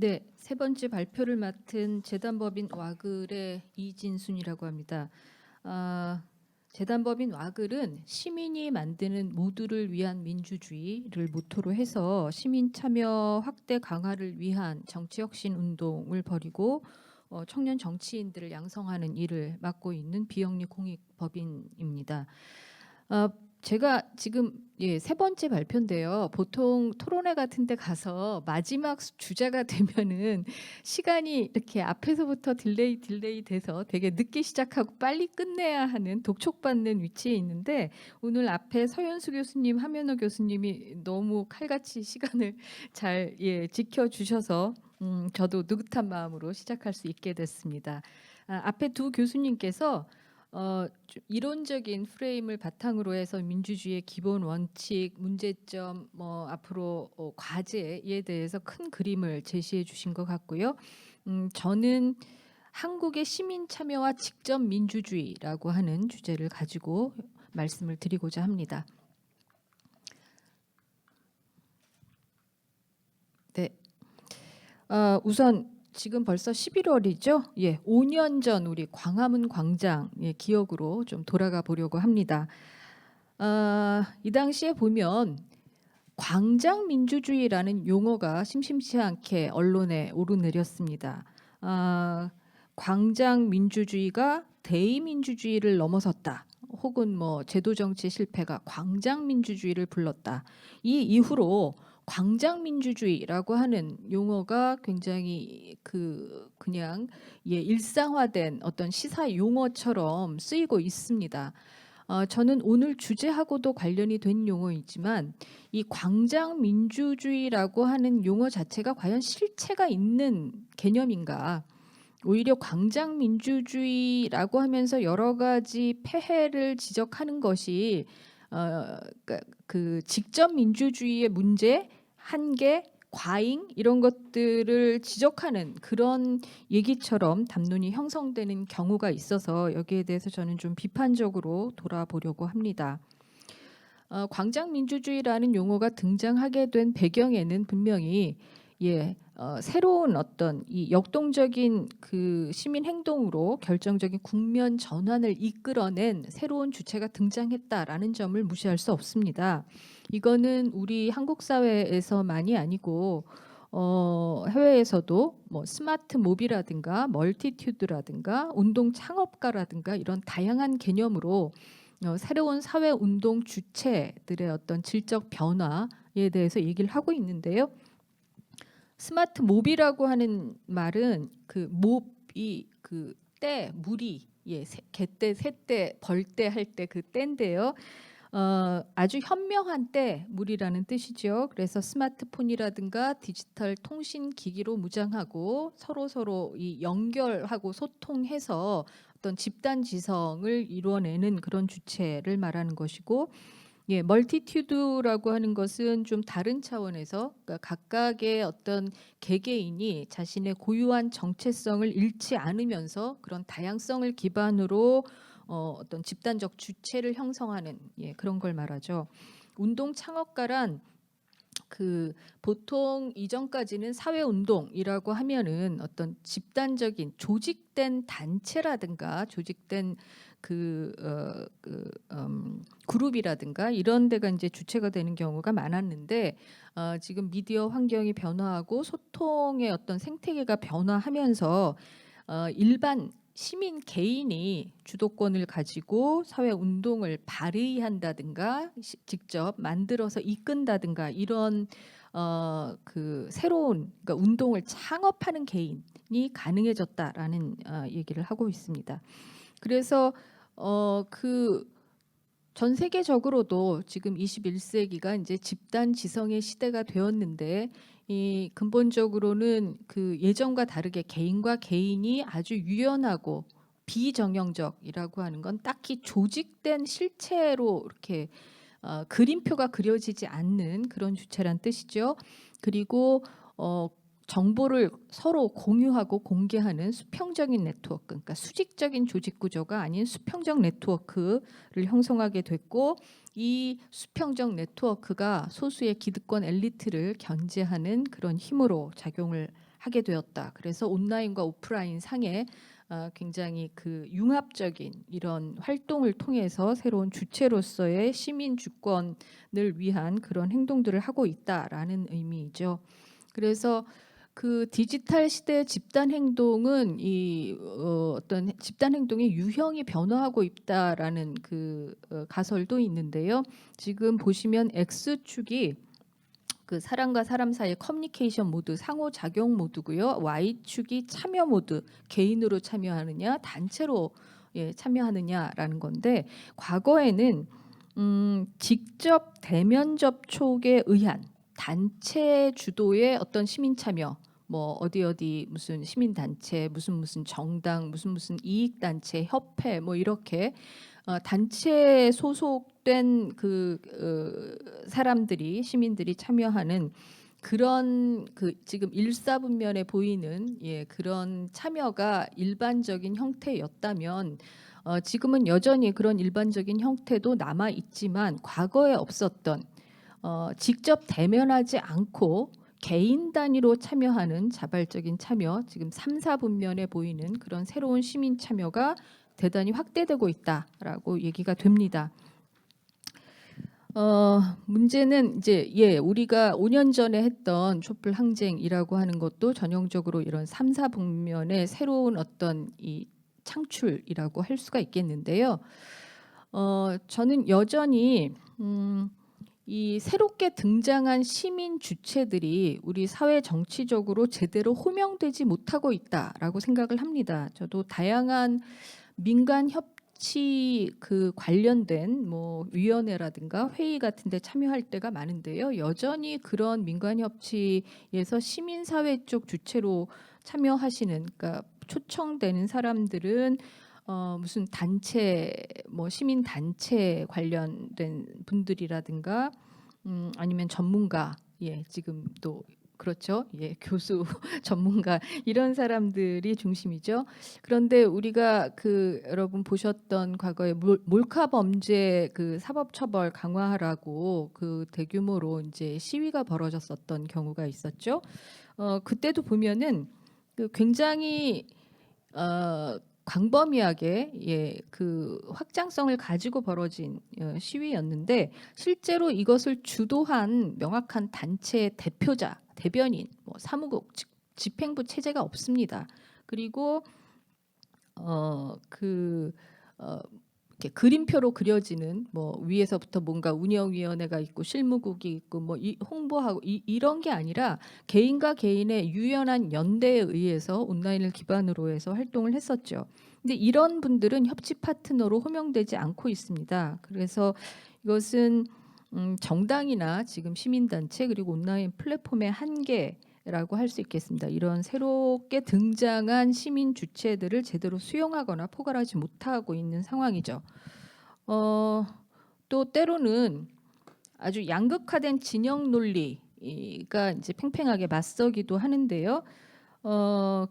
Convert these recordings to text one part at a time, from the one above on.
네, 세 번째 발표를 맡은 재단법인 와글의 이진순이라고 합니다. 아, 재단법인 와글은 시민이 만드는 모두를 위한 민주주의를 모토로 해서 시민 참여 확대 강화를 위한 정치혁신 운동을 벌이고 청년 정치인들을 양성하는 일을 맡고 있는 비영리 공익법인입니다. 제가 지금 세 번째 발표인데요. 보통 토론회 같은 데 가서 마지막 주자가 되면은 시간이 이렇게 앞에서부터 딜레이 돼서 되게 늦게 시작하고 빨리 끝내야 하는 독촉받는 위치에 있는데, 오늘 앞에 서현수 교수님, 하면호 교수님이 너무 칼같이 시간을 잘 지켜주셔서 저도 느긋한 마음으로 시작할 수 있게 됐습니다. 앞에 두 교수님께서 좀 이론적인 프레임을 바탕으로 해서 민주주의의 기본 원칙, 문제점, 앞으로 과제에 대해서 큰 그림을 제시해 주신 것 같고요. 저는 한국의 시민 참여와 직접 민주주의라고 하는 주제를 가지고 말씀을 드리고자 합니다. 네. 우선 지금 벌써 11월이죠. 5년 전 우리 광화문 광장 기억으로 좀 돌아가 보려고 합니다. 이 당시에 보면 광장 민주주의라는 용어가 심심치 않게 언론에 오르내렸습니다. 광장 민주주의가 대의민주주의를 넘어섰다. 혹은 제도 정치 실패가 광장 민주주의를 불렀다. 이 이후로 광장 민주주의라고 하는 용어가 굉장히 그냥 일상화된 어떤 시사 용어처럼 쓰이고 있습니다. 저는 오늘 주제하고도 관련이 된 용어이지만 이 광장 민주주의라고 하는 용어 자체가 과연 실체가 있는 개념인가? 오히려 광장 민주주의라고 하면서 여러 가지 폐해를 지적하는 것이 그 직접 민주주의의 문제, 한계, 과잉 이런 것들을 지적하는 그런 얘기처럼 담론이 형성되는 경우가 있어서 여기에 대해서 저는 좀 비판적으로 돌아보려고 합니다. 광장 민주주의라는 용어가 등장하게 된 배경에는 분명히 새로운 어떤 이 역동적인 그 시민 행동으로 결정적인 국면 전환을 이끌어낸 새로운 주체가 등장했다라는 점을 무시할 수 없습니다. 이거는 우리 한국 사회에서만이 아니고 해외에서도 스마트 몹이라든가 멀티튜드라든가 운동 창업가라든가 이런 다양한 개념으로 새로운 사회 운동 주체들의 어떤 질적 변화에 대해서 얘기를 하고 있는데요. 스마트 몹이라고 하는 말은 그 몹이 그 때, 무리, 개때, 새때, 벌때 할 때 그 때인데요. 아주 현명한 때, 무리라는 뜻이죠. 그래서 스마트폰이라든가 디지털 통신 기기로 무장하고 서로 이 연결하고 소통해서 어떤 집단 지성을 이루어내는 그런 주체를 말하는 것이고, 멀티튜드라고 하는 것은 좀 다른 차원에서 그러니까 각각의 어떤 개개인이 자신의 고유한 정체성을 잃지 않으면서 그런 다양성을 기반으로 어떤 집단적 주체를 형성하는 그런 걸 말하죠. 운동 창업가란 보통 이전까지는 사회운동이라고 하면은 어떤 집단적인 조직된 단체라든가 조직된 그룹이라든가 이런 데가 이제 주체가 되는 경우가 많았는데, 지금 미디어 환경이 변화하고 소통의 어떤 생태계가 변화하면서 일반 시민 개인이 주도권을 가지고 사회 운동을 발의한다든가 직접 만들어서 이끈다든가 이런 새로운 그러니까 운동을 창업하는 개인이 가능해졌다라는 얘기를 하고 있습니다. 그래서 전 세계적으로도 지금 21세기가 이제 집단 지성의 시대가 되었는데, 이 근본적으로는 그 예전과 다르게 개인과 개인이 아주 유연하고 비정형적이라고 하는 건 딱히 조직된 실체로 이렇게 그림표가 그려지지 않는 그런 주체란 뜻이죠. 그리고 정보를 서로 공유하고 공개하는 수평적인 네트워크, 그러니까 수직적인 조직 구조가 아닌 수평적 네트워크를 형성하게 됐고, 이 수평적 네트워크가 소수의 기득권 엘리트를 견제하는 그런 힘으로 작용을 하게 되었다. 그래서 온라인과 오프라인 상에 굉장히 그 융합적인 이런 활동을 통해서 새로운 주체로서의 시민 주권을 위한 그런 행동들을 하고 있다라는 의미이죠. 그래서 그 디지털 시대의 집단 행동은 어떤 집단 행동의 유형이 변화하고 있다라는 그 가설도 있는데요. 지금 보시면 X축이 그 사람과 사람 사이의 커뮤니케이션 모드, 상호작용 모드고요. Y축이 참여 모드, 개인으로 참여하느냐, 단체로 참여하느냐라는 건데, 과거에는 직접 대면 접촉에 의한 단체 주도의 어떤 시민 참여, 뭐 어디 무슨 시민 단체, 무슨 정당, 무슨 이익 단체, 협회, 뭐 이렇게 단체에 소속된 그 사람들이 시민들이 참여하는 그런 그 지금 일사분면에 보이는 그런 참여가 일반적인 형태였다면 지금은 여전히 그런 일반적인 형태도 남아 있지만 과거에 없었던 직접 대면하지 않고 개인 단위로 참여하는 자발적인 참여, 지금 3, 4분면에 보이는 그런 새로운 시민 참여가 대단히 확대되고 있다라고 얘기가 됩니다. 문제는 이제 우리가 5년 전에 했던 촛불 항쟁이라고 하는 것도 전형적으로 이런 3, 4분면의 새로운 어떤 이 창출이라고 할 수가 있겠는데요. 저는 여전히 이 새롭게 등장한 시민 주체들이 우리 사회 정치적으로 제대로 호명되지 못하고 있다라고 생각을 합니다. 저도 다양한 민간 협치 그 관련된 뭐 위원회라든가 회의 같은 데 참여할 때가 많은데요. 여전히 그런 민간 협치에서 시민 사회 쪽 주체로 참여하시는, 그러니까 초청되는 사람들은 무슨 단체, 뭐 시민 단체 관련된 분들이라든가 아니면 전문가, 지금 또 그렇죠. 교수, 전문가 이런 사람들이 중심이죠. 그런데 우리가 그 여러분 보셨던 과거에 몰카 범죄 그 사법 처벌 강화하라고 그 대규모로 이제 시위가 벌어졌었던 경우가 있었죠. 그때도 보면은 그 굉장히 광범위하게 그 확장성을 가지고 벌어진 시위였는데, 실제로 이것을 주도한 명확한 단체 대표자, 대변인, 뭐 사무국, 집행부 체제가 없습니다. 그리고 이렇게 그림표로 그려지는 뭐 위에서부터 뭔가 운영위원회가 있고 실무국이 있고 뭐 홍보하고 이런 게 아니라 개인과 개인의 유연한 연대에 의해서 온라인을 기반으로 해서 활동을 했었죠. 근데 이런 분들은 협치 파트너로 호명되지 않고 있습니다. 그래서 이것은 정당이나 지금 시민단체 그리고 온라인 플랫폼의 한계라고 할 수 있겠습니다. 이런 새롭게 등장한 시민 주체들을 제대로 수용하거나 포괄하지 못하고 있는 상황이죠. 또 때로는 아주 양극화된 진영 논리가 이제 팽팽하게 맞서기도 하는데요.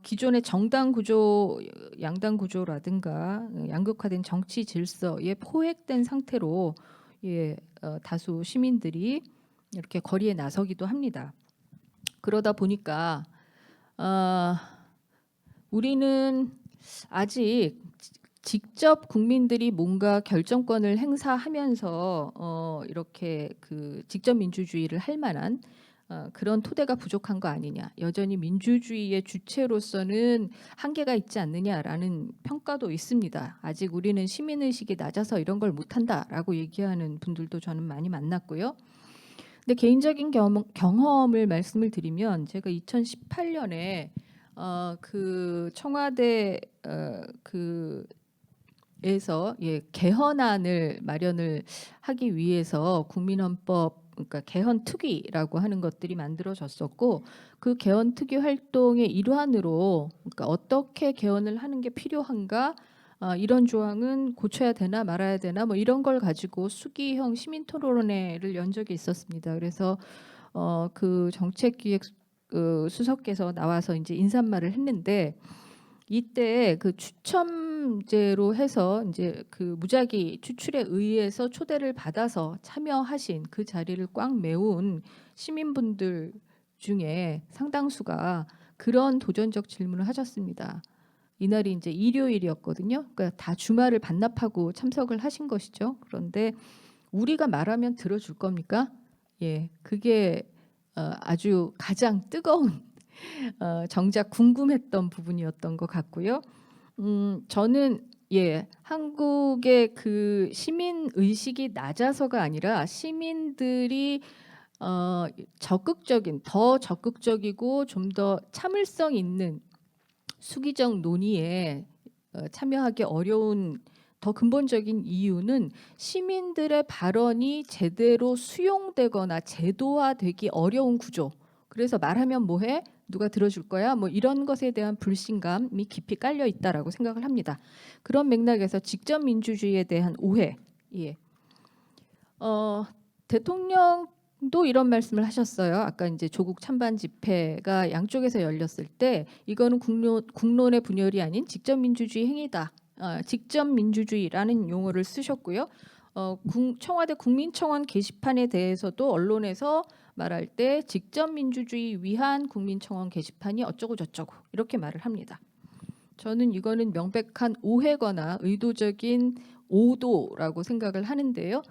기존의 정당 구조, 양당 구조라든가 양극화된 정치 질서에 포획된 상태로 다수 시민들이 이렇게 거리에 나서기도 합니다. 그러다 보니까 우리는 아직 직접 국민들이 뭔가 결정권을 행사하면서 이렇게 그 직접 민주주의를 할 만한 그런 토대가 부족한 거 아니냐. 여전히 민주주의의 주체로서는 한계가 있지 않느냐라는 평가도 있습니다. 아직 우리는 시민의식이 낮아서 이런 걸 못한다라고 얘기하는 분들도 저는 많이 만났고요. 근데 개인적인 경험을 말씀을 드리면, 제가 2018년에 그 청와대 에서 개헌안을 마련을 하기 위해서 국민헌법, 그러니까 개헌 특위라고 하는 것들이 만들어졌었고, 그 개헌 특위 활동의 일환으로 그러니까 어떻게 개헌을 하는 게 필요한가, 이런 조항은 고쳐야 되나 말아야 되나 뭐 이런 걸 가지고 수기형 시민 토론회를 연 적이 있었습니다. 그래서 그 정책기획 수석께서 나와서 이제 인사말을 했는데, 이때 그 추첨제로 해서 이제 그 무작위 추출에 의해서 초대를 받아서 참여하신 그 자리를 꽉 메운 시민분들 중에 상당수가 그런 도전적 질문을 하셨습니다. 이날이 이제 일요일이었거든요. 그러니까 다 주말을 반납하고 참석을 하신 것이죠. 그런데 우리가 말하면 들어줄 겁니까? 예, 그게 아주 가장 뜨거운 정작 궁금했던 부분이었던 것 같고요. 저는 한국의 그 시민 의식이 낮아서가 아니라 시민들이 더 적극적이고 좀 더 참을성 있는 수기적 논의에 참여하기 어려운 더 근본적인 이유는 시민들의 발언이 제대로 수용되거나 제도화되기 어려운 구조. 그래서 말하면 뭐해? 누가 들어줄 거야? 뭐 이런 것에 대한 불신감이 깊이 깔려 있다라고 생각을 합니다. 그런 맥락에서 직접 민주주의에 대한 오해. 예. 대통령도 이런 말씀을 하셨어요. 아까 이제 조국 찬반 집회가 양쪽에서 열렸을 때 이거는 국론의 분열이 아닌 직접 민주주의 행위다. 직접 민주주의라는 용어를 쓰셨고요. 청와대 국민청원 게시판에 대해서도 언론에서 말할 때 직접 민주주의 위한 국민청원 게시판이 어쩌고 저쩌고 이렇게 말을 합니다. 저는 이거는 명백한 오해거나 의도적인 오도라고 생각을 하는데요.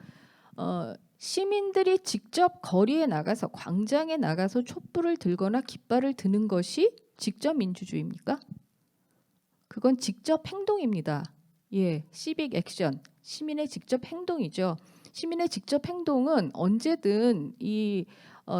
시민들이 직접 거리에 나가서 광장에 나가서 촛불을 들거나 깃발을 드는 것이 직접 민주주의입니까? 그건 직접 행동입니다. 예, 시빅 액션, 시민의 직접 행동이죠. 시민의 직접 행동은 언제든 이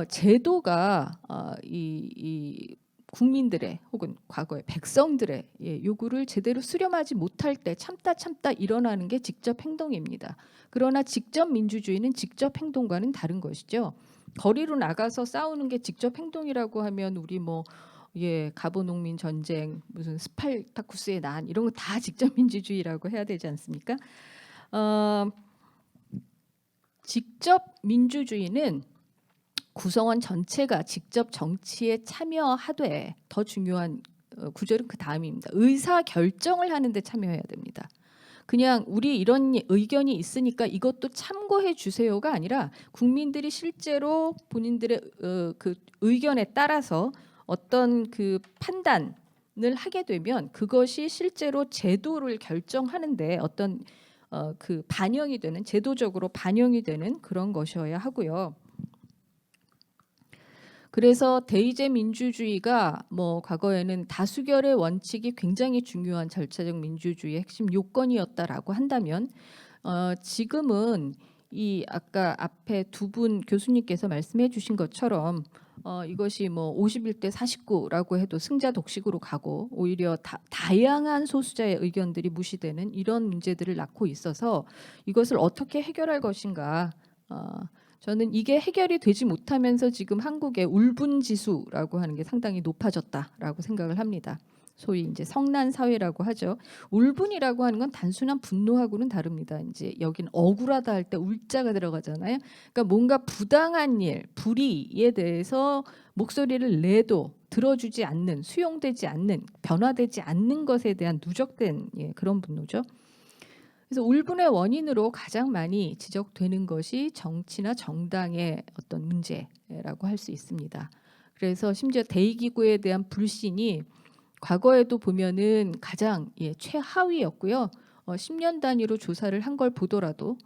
제도가 이 국민들의 혹은 과거의 백성들의 요구를 제대로 수렴하지 못할 때 참다 일어나는 게 직접 행동입니다. 그러나 직접 민주주의는 직접 행동과는 다른 것이죠. 거리로 나가서 싸우는 게 직접 행동이라고 하면 우리 가보농민 전쟁, 무슨 스팔타쿠스의 난 이런 거 다 직접 민주주의라고 해야 되지 않습니까? 직접 민주주의는 구성원 전체가 직접 정치에 참여하되 더 중요한 구절은 그 다음입니다. 의사 결정을 하는데 참여해야 됩니다. 그냥 우리 이런 의견이 있으니까 이것도 참고해 주세요가 아니라 국민들이 실제로 본인들의 그 의견에 따라서 어떤 그 판단을 하게 되면 그것이 실제로 제도를 결정하는데 어떤 그 반영이 되는 제도적으로 반영이 되는 그런 것이어야 하고요. 그래서 대의제 민주주의가 과거에는 다수결의 원칙이 굉장히 중요한 절차적 민주주의의 핵심 요건이었다라고 한다면 지금은 이 아까 앞에 두 분 교수님께서 말씀해 주신 것처럼 이것이 51대 49라고 해도 승자 독식으로 가고 오히려 다양한 소수자의 의견들이 무시되는 이런 문제들을 낳고 있어서 이것을 어떻게 해결할 것인가 저는 이게 해결이 되지 못하면서 지금 한국의 울분지수라고 하는 게 상당히 높아졌다라고 생각을 합니다. 소위 이제 성난 사회라고 하죠. 울분이라고 하는 건 단순한 분노하고는 다릅니다. 이제 여긴 억울하다 할 때 울자가 들어가잖아요. 그러니까 뭔가 부당한 일, 불의에 대해서 목소리를 내도 들어주지 않는, 수용되지 않는, 변화되지 않는 것에 대한 누적된 그런 분노죠. 그래서 울분의 원인으로 가장 많이 지적되는 것이 정치나 정당의 어떤 문제라고 할 수 있습니다. 그래서 심지어 대의기구에 대한 불신이 과거에도 보면은 가장 최하위였고요. 10년 단위로 조사를 한 걸 보더라도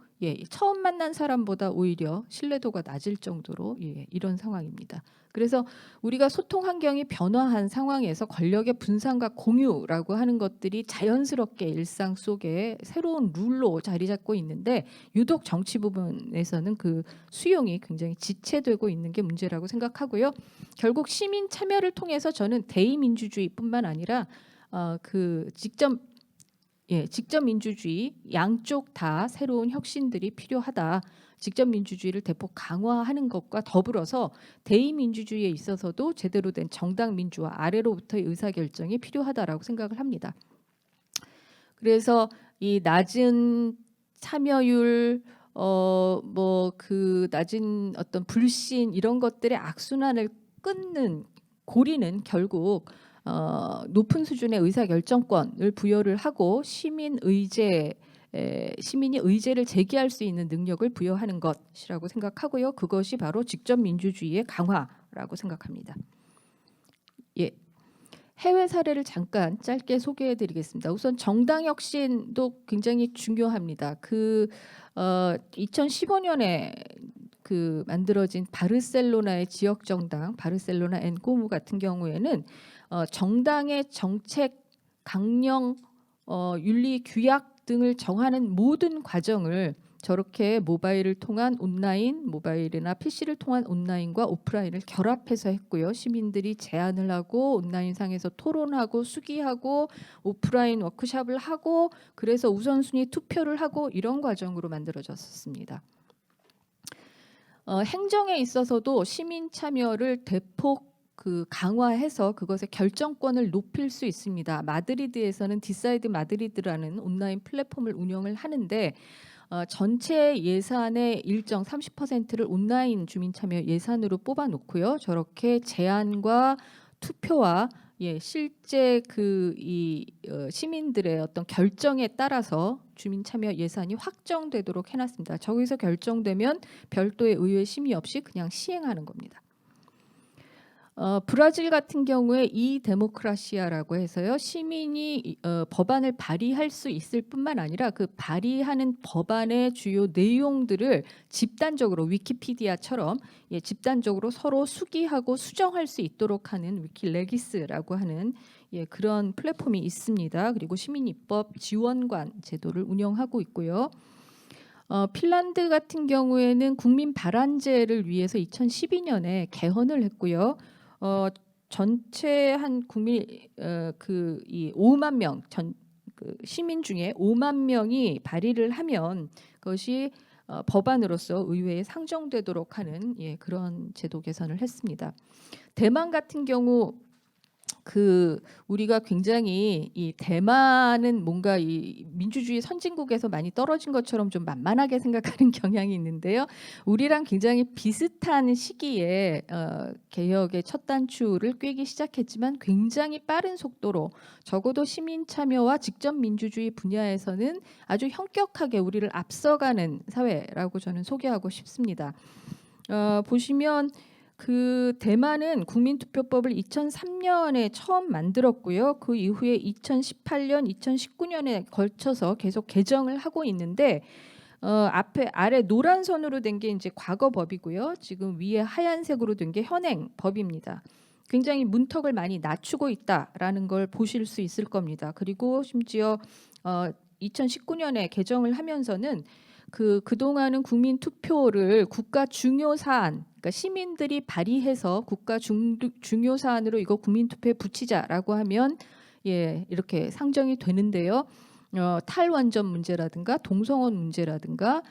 처음 만난 사람보다 오히려 신뢰도가 낮을 정도로 이런 상황입니다. 그래서 우리가 소통 환경이 변화한 상황에서 권력의 분산과 공유라고 하는 것들이 자연스럽게 일상 속에 새로운 룰로 자리 잡고 있는데 유독 정치 부분에서는 그 수용이 굉장히 지체되고 있는 게 문제라고 생각하고요. 결국 시민 참여를 통해서 저는 대의민주주의뿐만 아니라 그 직접 민주주의 양쪽 다 새로운 혁신들이 필요하다. 직접 민주주의를 대폭 강화하는 것과 더불어서 대의민주주의에 있어서도 제대로 된 정당 민주화 아래로부터의 의사결정이 필요하다라고 생각을 합니다. 그래서 이 낮은 참여율 그 낮은 어떤 불신 이런 것들의 악순환을 끊는 고리는 결국 높은 수준의 의사결정권을 부여를 하고 시민이 의제를 제기할 수 있는 능력을 부여하는 것이라고 생각하고요. 그것이 바로 직접 민주주의의 강화라고 생각합니다. 예. 해외 사례를 잠깐 짧게 소개해 드리겠습니다. 우선 정당 혁신도 굉장히 중요합니다. 2015년에 만들어진 바르셀로나의 지역 정당 바르셀로나 앤 꼬무 같은 경우에는 정당의 정책, 강령, 윤리, 규약 등을 정하는 모든 과정을 저렇게 모바일을 통한 온라인, 모바일이나 PC를 통한 온라인과 오프라인을 결합해서 했고요. 시민들이 제안을 하고 온라인상에서 토론하고 수기하고 오프라인 워크숍을 하고 그래서 우선순위 투표를 하고 이런 과정으로 만들어졌습니다. 행정에 있어서도 시민 참여를 대폭 강화해서 그것의 결정권을 높일 수 있습니다. 마드리드에서는 디사이드 마드리드라는 온라인 플랫폼을 운영을 하는데 전체 예산의 일정 30%를 온라인 주민 참여 예산으로 뽑아 놓고요. 저렇게 제안과 투표와 실제 시민들의 어떤 결정에 따라서 주민 참여 예산이 확정되도록 해놨습니다. 저기서 결정되면 별도의 의회 심의 없이 그냥 시행하는 겁니다. 브라질 같은 경우에 이 데모크라시아라고 해서요. 시민이 법안을 발의할 수 있을 뿐만 아니라 그 발의하는 법안의 주요 내용들을 집단적으로 위키피디아처럼 집단적으로 서로 수기하고 수정할 수 있도록 하는 위키레기스라고 하는 그런 플랫폼이 있습니다. 그리고 시민입법 지원관 제도를 운영하고 있고요. 핀란드 같은 경우에는 국민 발안제를 위해서 2012년에 개헌을 했고요. 전체 한 국민 이 5만 명 시민 중에 5만 명이 발의를 하면 그것이 법안으로서 의회에 상정되도록 하는 그런 제도 개선을 했습니다. 대만 같은 경우 우리가 굉장히 이 대만은 뭔가 이 민주주의 선진국에서 많이 떨어진 것처럼 좀 만만하게 생각하는 경향이 있는데요. 우리랑 굉장히 비슷한 시기에 개혁의 첫 단추를 꿰기 시작했지만 굉장히 빠른 속도로 적어도 시민 참여와 직접 민주주의 분야에서는 아주 현격하게 우리를 앞서가는 사회라고 저는 소개하고 싶습니다. 보시면 대만은 국민투표법을 2003년에 처음 만들었고요. 그 이후에 2018년, 2019년에 걸쳐서 계속 개정을 하고 있는데 아래 노란 선으로 된 게 이제 과거법이고요. 지금 위에 하얀색으로 된 게 현행법입니다. 굉장히 문턱을 많이 낮추고 있다라는 걸 보실 수 있을 겁니다. 그리고 심지어 2019년에 개정을 하면서는 그동안은 국민 투표를 국가 중요 사안, 그러니까 시민들이 발의해서 국가 중요 사안으로 이거 국민 투표에 붙이자라고 하면 이렇게 상정이 되는데요. 탈원전 문제라든가 동성혼 문제라든가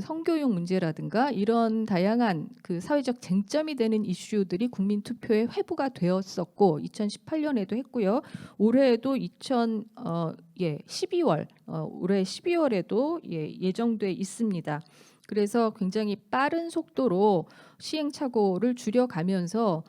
성교육 문제라든가 이런 다양한 사회적 쟁점이 되는 이슈들이 국민 투표에 회부가 되었었고 2018년에도 했고요. 올해에도 12월 올해 12월에도 예정돼 있습니다. 그래서 굉장히 빠른 속도로 시행착오를 줄여가면서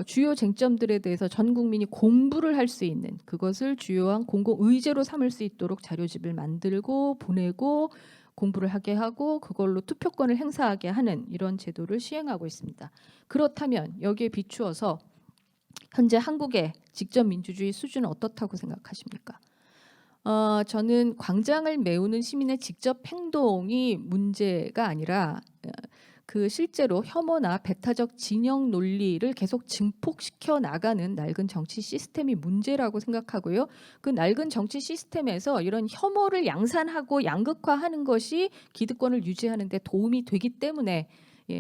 주요 쟁점들에 대해서 전 국민이 공부를 할 수 있는 그것을 주요한 공공 의제로 삼을 수 있도록 자료집을 만들고 보내고 공부를 하게 하고 그걸로 투표권을 행사하게 하는 이런 제도를 시행하고 있습니다. 그렇다면 여기에 비추어서 현재 한국의 직접 민주주의 수준은 어떻다고 생각하십니까? 저는 광장을 메우는 시민의 직접 행동이 문제가 아니라 실제로 혐오나 배타적 진영 논리를 계속 증폭시켜 나가는 낡은 정치 시스템이 문제라고 생각하고요. 그 낡은 정치 시스템에서 이런 혐오를 양산하고 양극화하는 것이 기득권을 유지하는 데 도움이 되기 때문에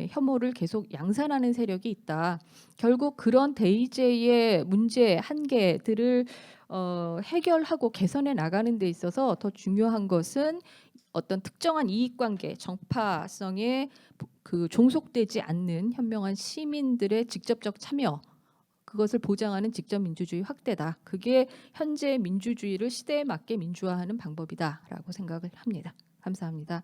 혐오를 계속 양산하는 세력이 있다. 결국 그런 대의제의 문제 한계들을 해결하고 개선해 나가는 데 있어서 더 중요한 것은 어떤 특정한 이익관계, 정파성에 종속되지 않는 현명한 시민들의 직접적 참여, 그것을 보장하는 직접 민주주의 확대다. 그게 현재 민주주의를 시대에 맞게 민주화하는 방법이다라고 생각을 합니다. 감사합니다.